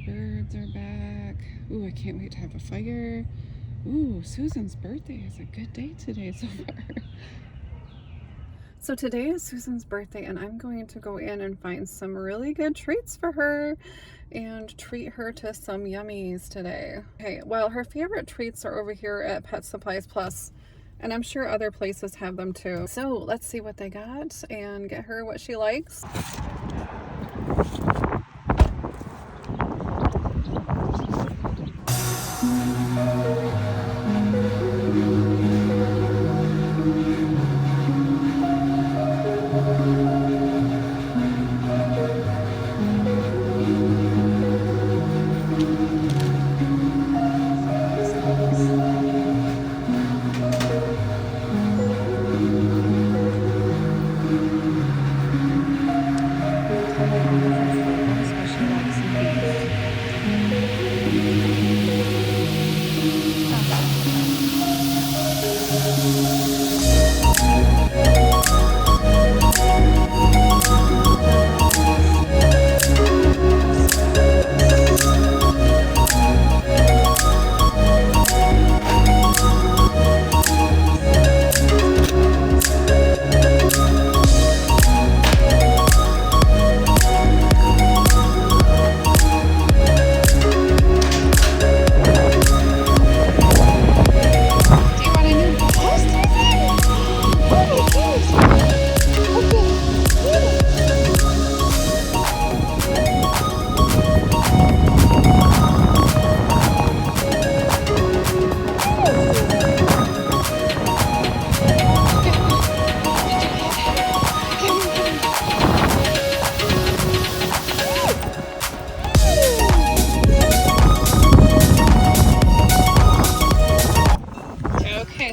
birds are back. Ooh, I can't wait to have a fire. Ooh, Susan's birthday is a good day today so far. So today is Susan's birthday and I'm going to go in and find some really good treats for her and treat her to some yummies today. Okay, well, her favorite treats are over here at Pet Supplies Plus, and I'm sure other places have them too. So let's see what they got and get her what she likes.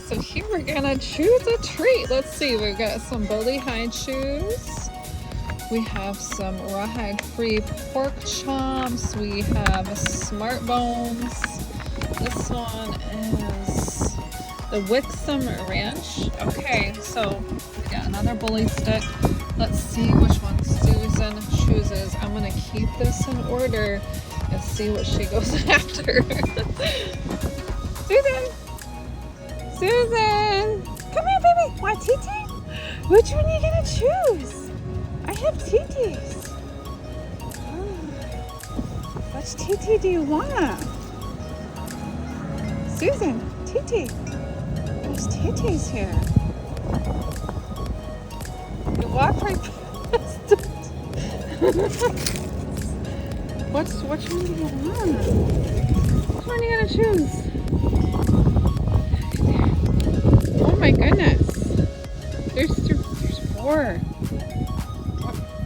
So here we're gonna choose a treat. Let's see, we've got some bully hide shoes. We have some rawhide free pork chops. We have smart bones. This one is the Wixom Ranch. Okay, so we got another bully stick. Let's see which one Susan chooses. I'm gonna keep this in order and see what she goes after. Susan! Susan! Come here, baby! Want TT? Which one are you gonna choose? I have TTs. Which TT do you want? Susan, TT. There's TTs here. You walk right past it. Which one do you want? Which one are you gonna choose? Oh my goodness. There's four.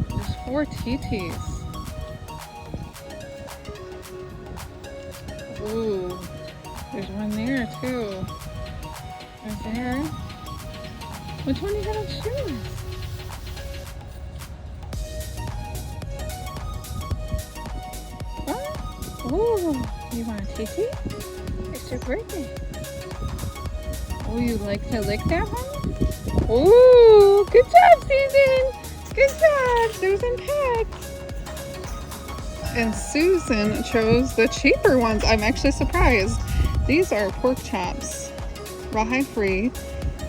There's four TTs. Ooh. There's one there too. Right there. Which one are you gonna choose? What? Ooh. You want a TT? It's your birthday. Oh, you like to lick that one? Ooh, good job, Susan. Good job, Susan picked. And Susan chose the cheaper ones. I'm actually surprised. These are pork chops, rawhide free,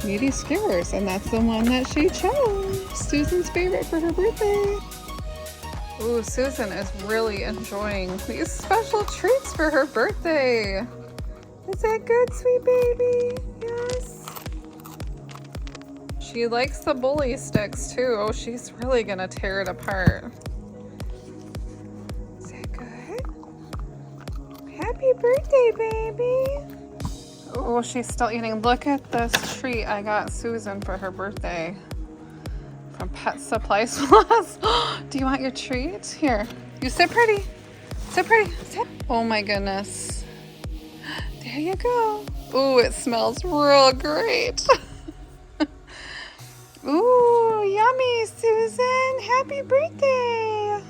meaty skewers, and that's the one that she chose. Susan's favorite for her birthday. Ooh, Susan is really enjoying these special treats for her birthday. Is that good, sweet baby? Yes. She likes the bully sticks too. Oh, she's really gonna tear it apart. Is that good? Happy birthday, baby. Oh, she's still eating. Look at this treat I got Susan for her birthday from Pet Supplies Plus. Do you want your treat? Here, you sit pretty. Sit pretty. Sit. Oh my goodness. There you go. Ooh, it smells real great. Ooh, yummy, Susan. Happy birthday.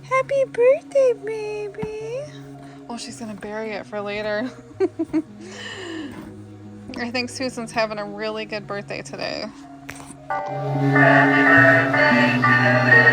Happy birthday, baby. Oh, she's gonna bury it for later. I think Susan's having a really good birthday today. Happy birthday to you.